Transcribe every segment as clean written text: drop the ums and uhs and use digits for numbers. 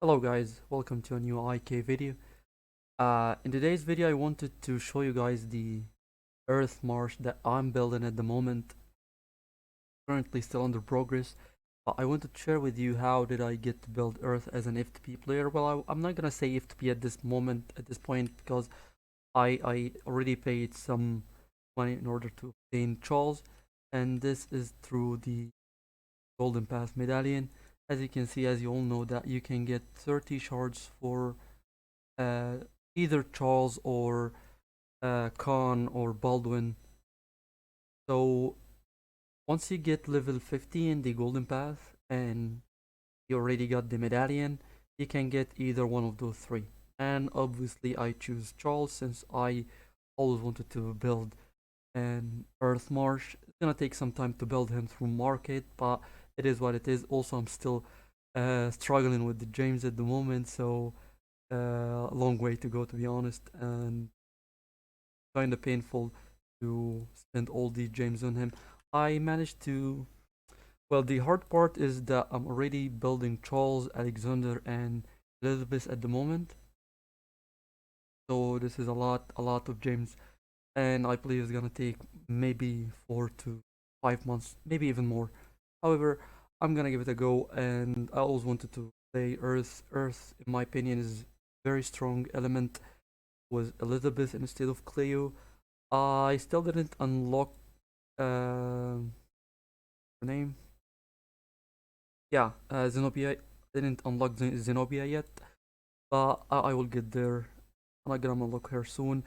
Hello guys, welcome to a new IK video. In today's video I wanted to show you guys the Earth Marsh that I'm building at the moment, currently still under progress. I wanted to share with you how did I get to build Earth as an FTP player. Well, I'm not gonna say FTP at this point, because I already paid some money in order to obtain Charles, and this is through the Golden Path medallion. As you can see, as you all know, that you can get 30 shards for uh, either Charles or Khan or Baldwin. So once you get level 50 in the Golden Path and you already got the medallion, you can get either one of those three. And obviously I choose Charles since I always wanted to build an Earth Marsh. It's gonna take some time to build him through market, but it is what it is. Also, I'm still struggling with the James at the moment, so a long way to go, to be honest, and kind of painful to spend all the gems on him. I managed to. Well, the hard part is that I'm already building Charles, Alexander, and Elizabeth at the moment. So this is a lot of gems, and I believe it's gonna take maybe 4 to 5 months, maybe even more. However, I'm gonna give it a go, and I always wanted to play Earth. Earth, in my opinion, is very strong element with Elizabeth instead of Cleo. I still didn't unlock the name. Yeah, Zenobia. Didn't unlock Zenobia yet, but I will get there. I'm gonna unlock her soon.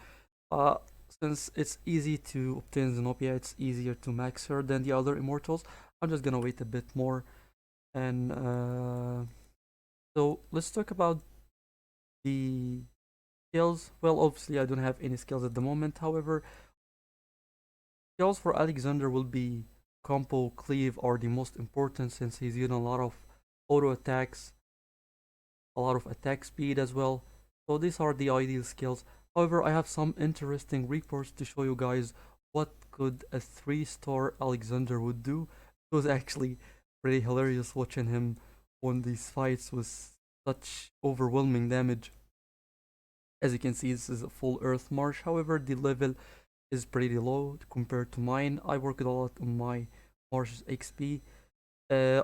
Uh, since it's easy to obtain Zenobia, it's easier to max her than the other immortals. I'm just gonna wait a bit more. And so let's talk about the skills. Well, obviously I don't have any skills at the moment. However, skills for Alexander will be combo, cleave are the most important since he's using a lot of auto attacks, a lot of attack speed as well. So these are the ideal skills. However, I have some interesting reports to show you guys what could a 3-star Alexander would do. It was actually pretty hilarious watching him on these fights with such overwhelming damage. As you can see, this is a full Earth Marsh. However, the level is pretty low compared to mine. I worked a lot on my Marsh's XP.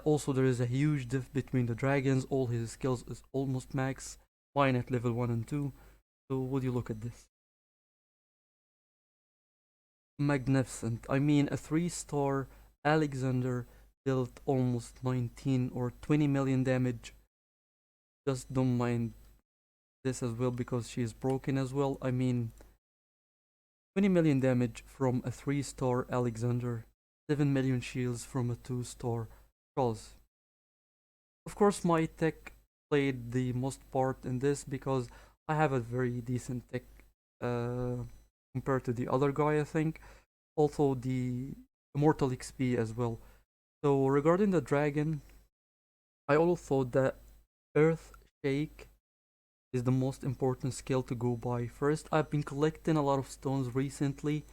Also, there is a huge diff between the dragons. All his skills is almost max. Mine at level 1 and 2. So, would you look at this? Magnificent. I mean, a 3-star Alexander dealt almost 19 or 20 million damage. Just don't mind this as well because she is broken as well. I mean, 20 million damage from a 3-star Alexander, 7 million shields from a 2-star Charles. Of course, my tech played the most part in this because I have a very decent tech uh, compared to the other guy, I think. Also, the Immortal XP as well. So, regarding the dragon, I always thought that Earth Shake is the most important skill to go by. First, I've been collecting a lot of stones recently.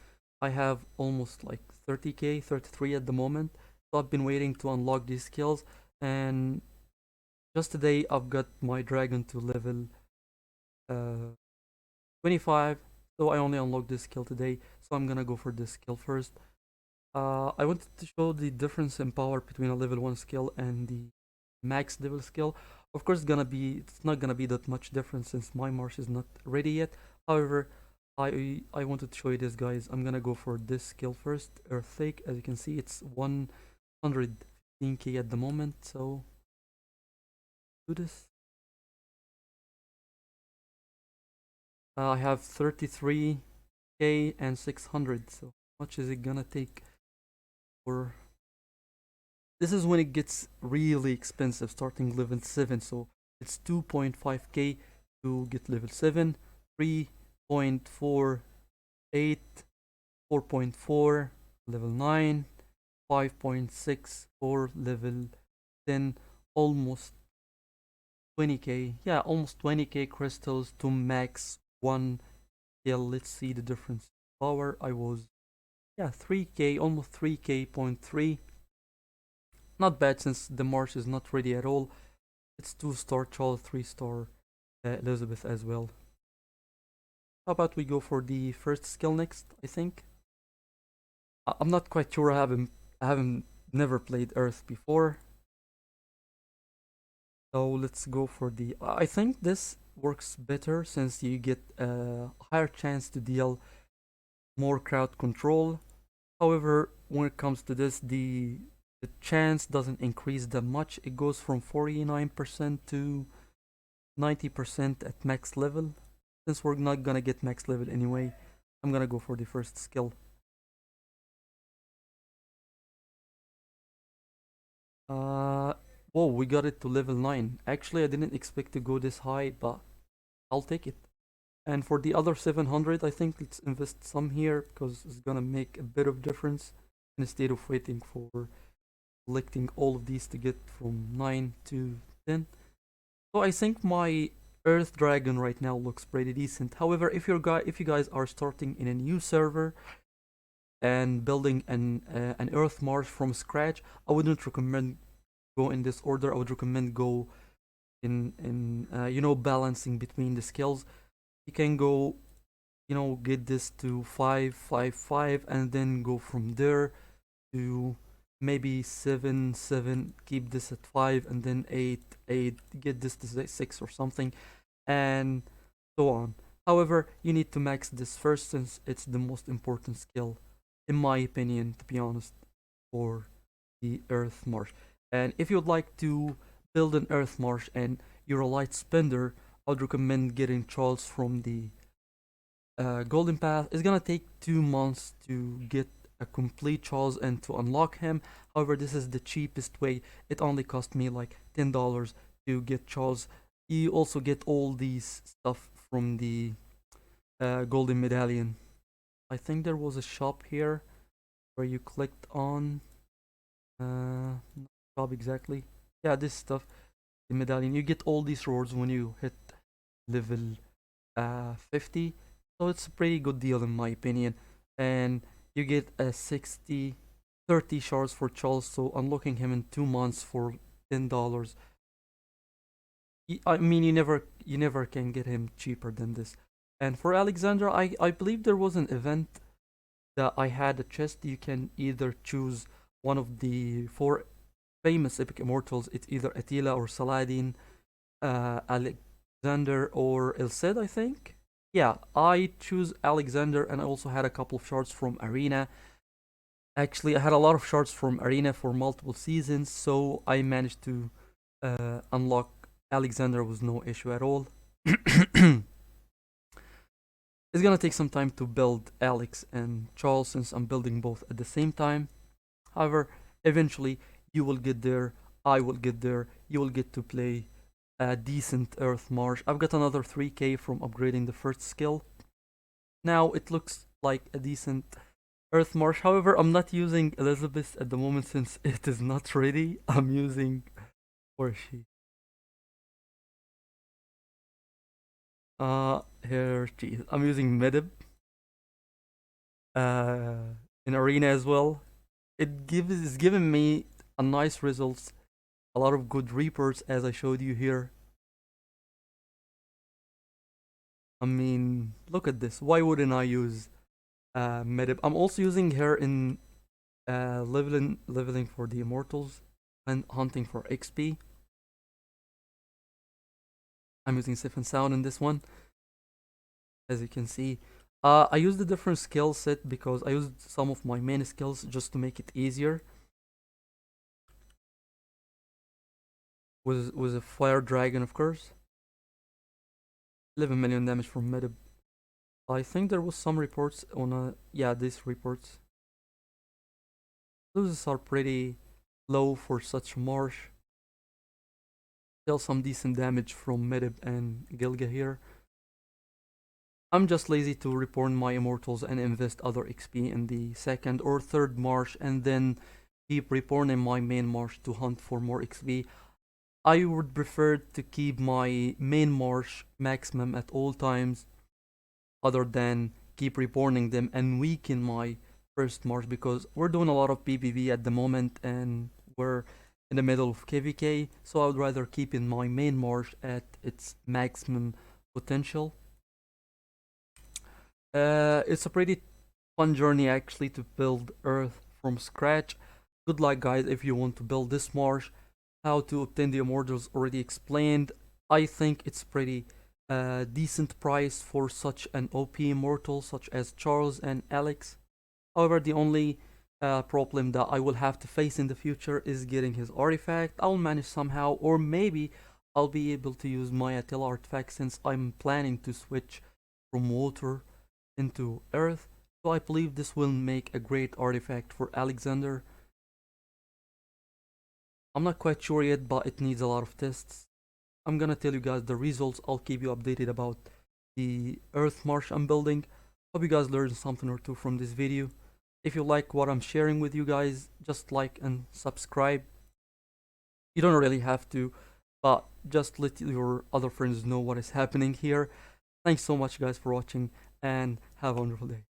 I have almost like 30k, 33 at the moment. So I've been waiting to unlock these skills, and just today I've got my dragon to level 25. So I only unlocked this skill today. So I'm gonna go for this skill first. I wanted to show the difference in power between a level 1 skill and the max level skill. Of course, it's not gonna be that much difference since my marsh is not ready yet. However, I wanted to show you this, guys. I'm gonna go for this skill first, Earthquake. As you can see, it's 115k at the moment. So do this. I have 33k and 600. So how much is it gonna take for? This is when it gets really expensive, starting level 7. So it's 2.5k to get level 7, 3.48, 4.4, level 9, 5.6 for level 10, almost 20k. Yeah, almost 20k crystals to max 1 kill. Let's see the difference. Power, I was, yeah, 3k, almost 3k point 3. Not bad since the marsh is not ready at all. It's 2-star Charles, 3-star Elizabeth as well. How about we go for the first skill next, I think? I'm not quite sure, I haven't never played Earth before. So let's go for the I think this works better since you get a higher chance to deal more crowd control. However, when it comes to this, the chance doesn't increase that much. It goes from 49% to 90% at max level. Since we're not gonna get max level anyway, I'm gonna go for the first skill. Uh, Whoa, we got it to level 9. Actually, I didn't expect to go this high, but I'll take it. And for the other 700, I think let's invest some here because it's gonna make a bit of difference instead of waiting for collecting all of these to get from 9 to 10. So I think my Earth Dragon right now looks pretty decent. However, if you guys are starting in a new server and building an Earth Mars from scratch, I wouldn't recommend go in this order. I would recommend go in balancing between the skills. You can go get this to 5 5 5 and then go from there to maybe 7 7, keep this at 5 and then 8 8, get this to 6 or something, and so on. However, you need to max this first since it's the most important skill in my opinion, to be honest, for the Earth Marsh. And if you'd like to build an Earth Marsh and you're a light spender, I'd recommend getting Charles from the Golden Path. It's gonna take 2 months to get a complete Charles and to unlock him. However, this is the cheapest way. It only cost me like $10 to get Charles. You also get all these stuff from the Golden Medallion. I think there was a shop here where you clicked on not shop exactly. Yeah, this stuff, the medallion. You get all these rewards when you hit level 50. So it's a pretty good deal in my opinion. And you get a 30 shards for Charles, so unlocking him in 2 months for $10. I mean, you never can get him cheaper than this. And for Alexander, I believe there was an event that I had a chest. You can either choose one of the four famous epic immortals. It's either Attila or Saladin, Alexander or El Cid, I think. Yeah, I choose Alexander, and I also had a couple of shards from Arena. Actually, I had a lot of shards from Arena for multiple seasons, so I managed to unlock Alexander with no issue at all. It's gonna take some time to build Alex and Charles since I'm building both at the same time. However, eventually you will get there, I will get there, you will get to play a decent Earth Marsh. I've got another 3k from upgrading the first skill. Now it looks like a decent Earth Marsh. However, I'm not using Elizabeth at the moment since it is not ready. I'm using... Where is she? Here she is. I'm using Medib. In Arena as well. It's giving me a nice results, a lot of good reapers as I showed you here. I mean, look at this. Why wouldn't I use Medib? I'm also using her in leveling for the immortals and hunting for XP. I'm using Safe and Sound in this one, as you can see. I used a different skill set because I used some of my main skills just to make it easier. Was a fire dragon, of course. 11 million damage from Medib. I think there was some reports on yeah, these reports. Those are pretty low for such marsh. Still some decent damage from Medib and Gilga here. I'm just lazy to reborn my immortals and invest other XP in the second or third marsh and then keep reborning my main marsh to hunt for more XP. I would prefer to keep my main marsh maximum at all times other than keep reborning them and weaken my first marsh because we're doing a lot of PvP at the moment and we're in the middle of KVK, so I would rather keep in my main marsh at its maximum potential. It's a pretty fun journey actually to build Earth from scratch. Good luck guys if you want to build this marsh. How to obtain the immortals already explained. I think it's pretty decent price for such an OP immortal such as Charles and Alex. However, the only problem that I will have to face in the future is getting his artifact. I'll manage somehow, or maybe I'll be able to use my Attila artifact since I'm planning to switch from water into earth. So I believe this will make a great artifact for Alexander. I'm not quite sure yet, but it needs a lot of tests. I'm gonna tell you guys the results. I'll keep you updated about the earth marsh I'm building. Hope you guys learned something or two from this video. If you like what I'm sharing with you guys, just like and subscribe. You don't really have to, but just let your other friends know what is happening here. Thanks so much guys for watching and have a wonderful day.